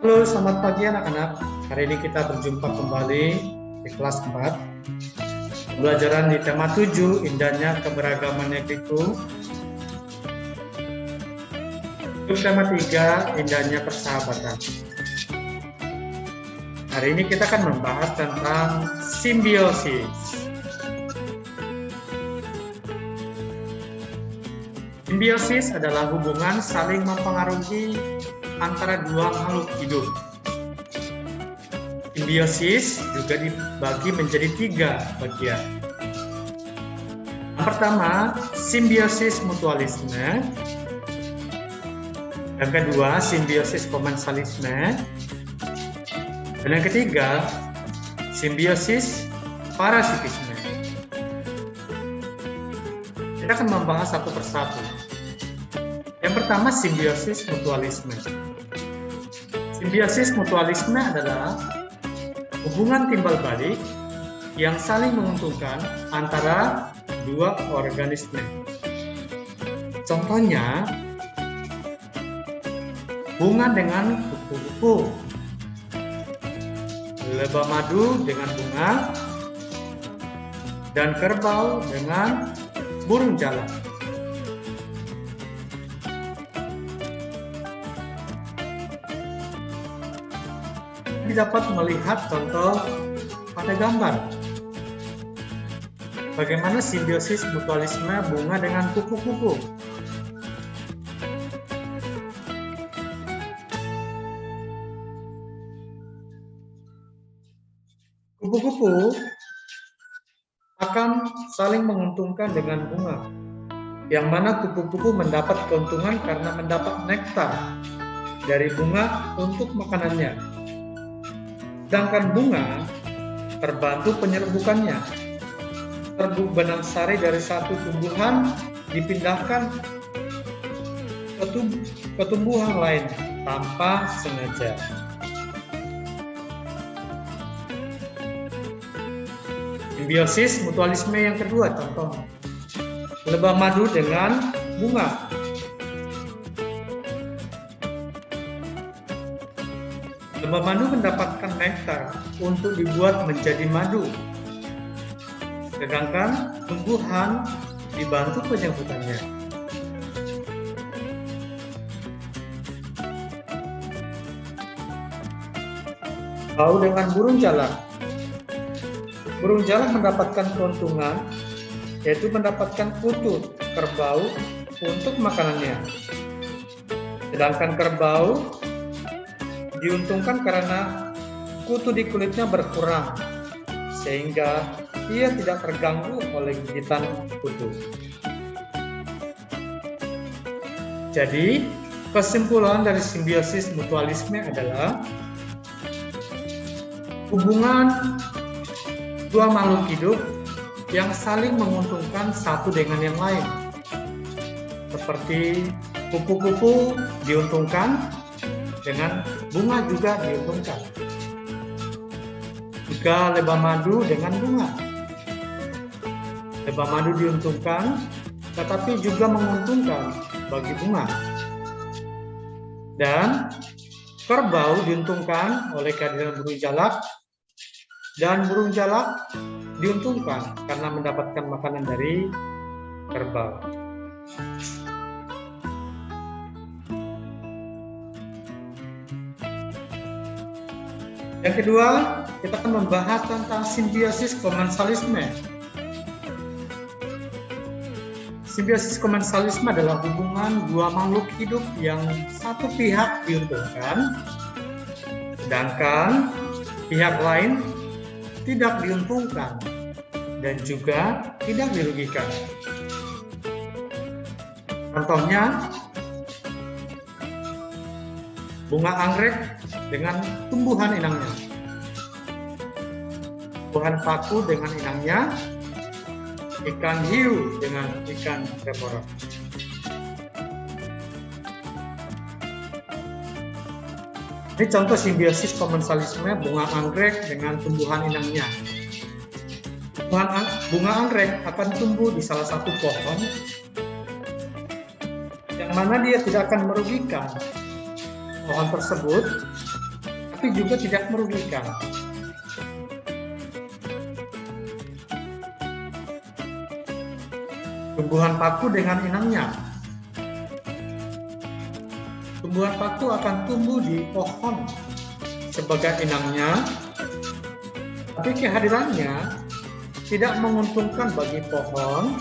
Halo, selamat pagi anak-anak. Hari ini kita berjumpa kembali di kelas 4. Pembelajaran di tema 7, indahnya keberagaman negeriku. Untuk tema 3, indahnya persahabatan. Hari ini kita akan membahas tentang simbiosis. Simbiosis adalah hubungan saling mempengaruhi antara dua makhluk hidup. Simbiosis juga dibagi menjadi 3 bagian. Yang pertama, simbiosis mutualisme. Yang kedua, simbiosis komensalisme. Dan yang ketiga, simbiosis parasitisme. Kita akan membahas satu persatu. Yang pertama, simbiosis mutualisme. Simbiosis mutualisme adalah hubungan timbal balik yang saling menguntungkan antara dua organisme. Contohnya, bunga dengan kupu-kupu, lebah madu dengan bunga, dan kerbau dengan burung jalak. Dapat melihat contoh pada gambar bagaimana simbiosis mutualisme bunga dengan kupu-kupu. Kupu-kupu akan saling menguntungkan dengan bunga, yang mana kupu-kupu mendapat keuntungan karena mendapat nektar dari bunga untuk makanannya. Sedangkan bunga terbantu penyerbukannya. Serbuk benang sari dari satu tumbuhan dipindahkan ke tumbuhan lain tanpa sengaja. Simbiosis mutualisme yang kedua, contoh lebah madu dengan bunga. Lebah madu mendapatkan nektar untuk dibuat menjadi madu, sedangkan tumbuhan dibantu penyerbukannya. Bau dengan burung jalak. Burung jalak mendapatkan keuntungan, yaitu mendapatkan kutu kerbau untuk makanannya. Sedangkan kerbau diuntungkan karena kutu di kulitnya berkurang, sehingga ia tidak terganggu oleh gigitan kutu. Jadi, kesimpulan dari simbiosis mutualisme adalah hubungan dua makhluk hidup yang saling menguntungkan satu dengan yang lain. Seperti kupu-kupu diuntungkan dengan bunga juga diuntungkan. Juga lebah madu dengan bunga. Lebah madu diuntungkan, tetapi juga menguntungkan bagi bunga. Dan kerbau diuntungkan oleh kehadiran burung jalak, dan burung jalak diuntungkan karena mendapatkan makanan dari kerbau. Yang kedua, kita akan membahas tentang simbiosis komensalisme. Simbiosis komensalisme adalah hubungan dua makhluk hidup yang satu pihak diuntungkan, sedangkan pihak lain tidak diuntungkan dan juga tidak dirugikan. Contohnya, bunga anggrek dengan tumbuhan inangnya, tumbuhan paku dengan inangnya, ikan hiu dengan ikan reborok. Ini contoh simbiosis komensalisme bunga anggrek dengan tumbuhan inangnya. Bunga anggrek akan tumbuh di salah satu pohon yang mana dia tidak akan merugikan pohon tersebut tetapi juga tidak merugikan. Tumbuhan paku dengan inangnya. Tumbuhan paku akan tumbuh di pohon sebagai inangnya, tapi kehadirannya tidak menguntungkan bagi pohon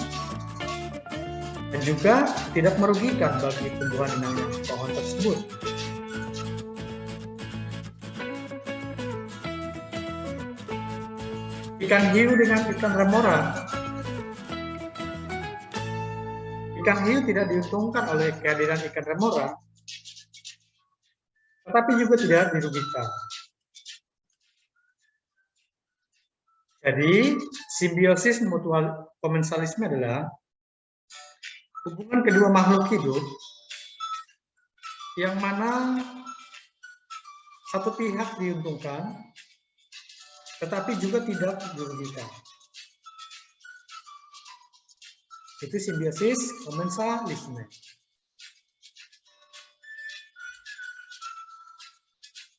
dan juga tidak merugikan bagi tumbuhan inangnya pohon tersebut. Ikan hiu dengan ikan remora. Ikan hiu tidak diuntungkan oleh kehadiran ikan remora, tetapi juga tidak dirugikan. Jadi, simbiosis mutual komensalisme adalah hubungan kedua makhluk hidup yang mana satu pihak diuntungkan, tetapi juga tidak dirugikan. Itu simbiosis komensalisme.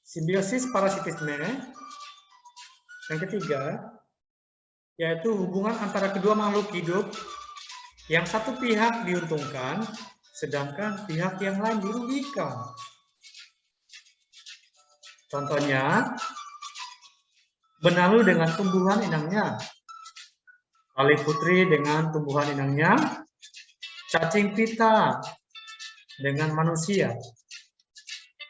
Simbiosis parasitisme yang ketiga, yaitu hubungan antara kedua makhluk hidup yang satu pihak diuntungkan, sedangkan pihak yang lain dirugikan. Contohnya, benalu dengan tumbuhan inangnya, tali putri dengan tumbuhan inangnya, cacing pita dengan manusia,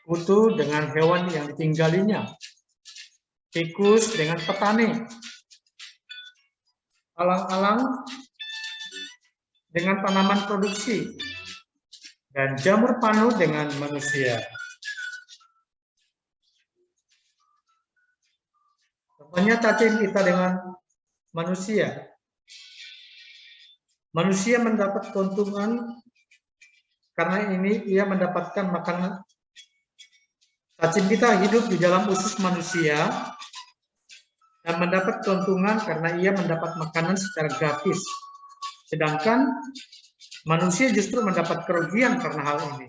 kutu dengan hewan yang ditinggalinya, tikus dengan petani, alang-alang dengan tanaman produksi, dan jamur panu dengan manusia. Contohnya cacing pita dengan manusia. Manusia mendapat keuntungan karena ini ia mendapatkan makanan. Cacing pita hidup di dalam usus manusia dan mendapat keuntungan karena ia mendapat makanan secara gratis. Sedangkan manusia justru mendapat kerugian karena hal ini.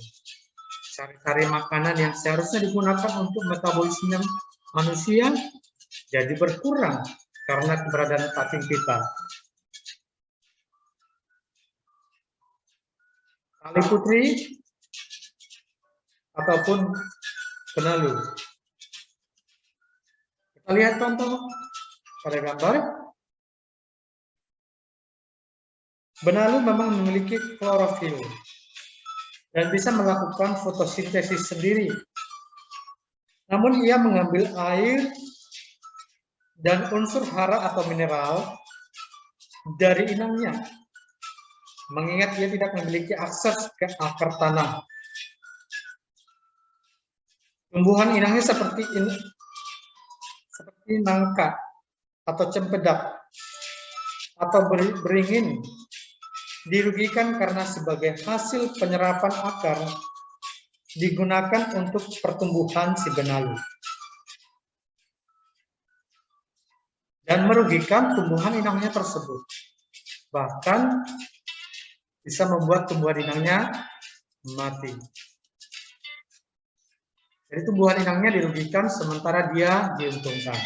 Cari-cari makanan yang seharusnya digunakan untuk metabolisme manusia jadi berkurang karena keberadaan cacing pita. Tali putri ataupun benalu. Kita lihat contoh pada gambar. Benalu memang memiliki klorofil dan bisa melakukan fotosintesis sendiri. Namun ia mengambil air dan unsur hara atau mineral dari inangnya. Mengingat ia tidak memiliki akses ke akar tanah. Tumbuhan inangnya seperti nangka atau cempedak atau beringin dirugikan karena sebagai hasil penyerapan akar digunakan untuk pertumbuhan si benalu. Dan merugikan tumbuhan inangnya tersebut. Bahkan bisa membuat tumbuhan inangnya mati. Jadi tumbuhan inangnya dirugikan sementara dia diuntungkan.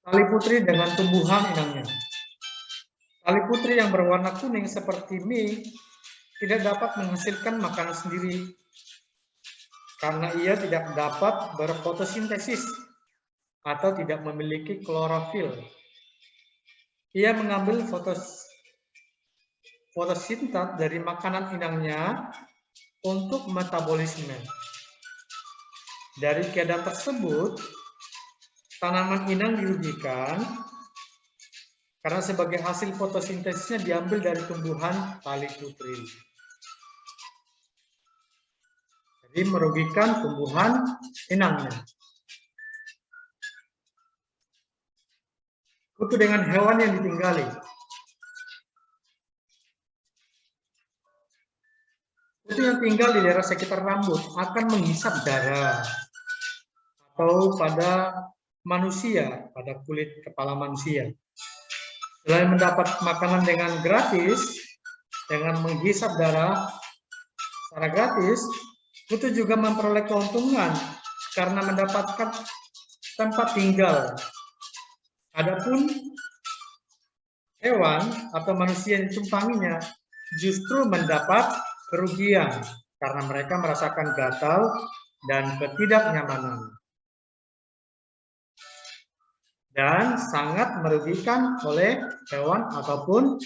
Tali putri dengan tumbuhan inangnya. Tali putri yang berwarna kuning seperti mie tidak dapat menghasilkan makanan sendiri karena ia tidak dapat berfotosintesis atau tidak memiliki klorofil. Ia mengambil fotosintat dari makanan inangnya untuk metabolisme. Dari keadaan tersebut, tanaman inang dirugikan karena sebagai hasil fotosintesisnya diambil dari tumbuhan tali putri. Jadi merugikan tumbuhan inangnya. Kutu dengan hewan yang ditinggali. Kutu yang tinggal di daerah sekitar rambut akan menghisap darah atau pada manusia, pada kulit kepala manusia. Selain mendapat makanan dengan gratis, dengan menghisap darah secara gratis, Kutu juga memperoleh keuntungan karena mendapatkan tempat tinggal. Adapun hewan atau manusia yang ditumpanginya justru mendapat kerugian karena mereka merasakan gatal dan ketidaknyamanan. Dan sangat merugikan oleh hewan ataupun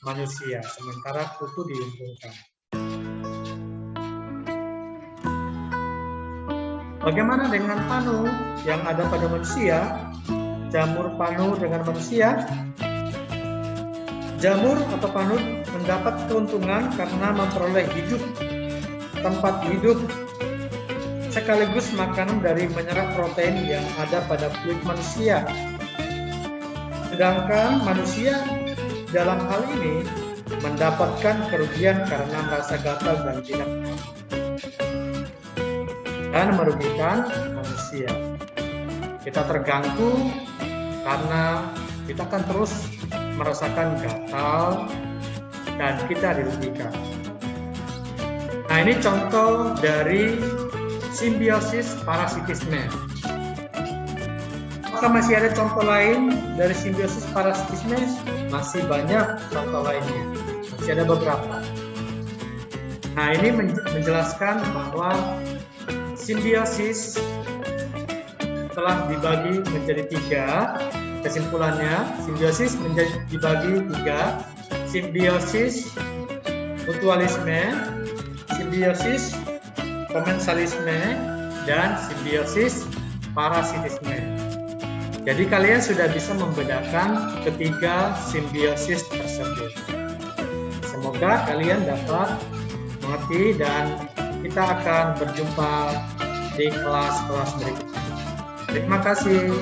manusia, sementara kutu diuntungkan. Bagaimana dengan panu yang ada pada manusia? Jamur panu dengan manusia? Jamur atau panu mendapat keuntungan karena memperoleh hidup, tempat hidup, sekaligus makanan dari menyerap protein yang ada pada kulit manusia. Sedangkan manusia dalam hal ini mendapatkan kerugian karena merasa gatal dan tidak nyaman, dan merugikan manusia. Kita terganggu karena kita akan terus merasakan gatal dan kita dirugikan. Nah, ini contoh dari simbiosis parasitisme. Apakah masih ada contoh lain dari simbiosis parasitisme? Masih banyak contoh lainnya. Masih ada beberapa. Nah, ini menjelaskan bahwa simbiosis telah dibagi menjadi 3. Kesimpulannya, simbiosis dibagi 3. Simbiosis mutualisme, simbiosis komensalisme, dan simbiosis parasitisme. Jadi kalian sudah bisa membedakan ketiga simbiosis tersebut. Semoga kalian dapat mengerti dan kita akan berjumpa di kelas-kelas berikutnya. Terima kasih.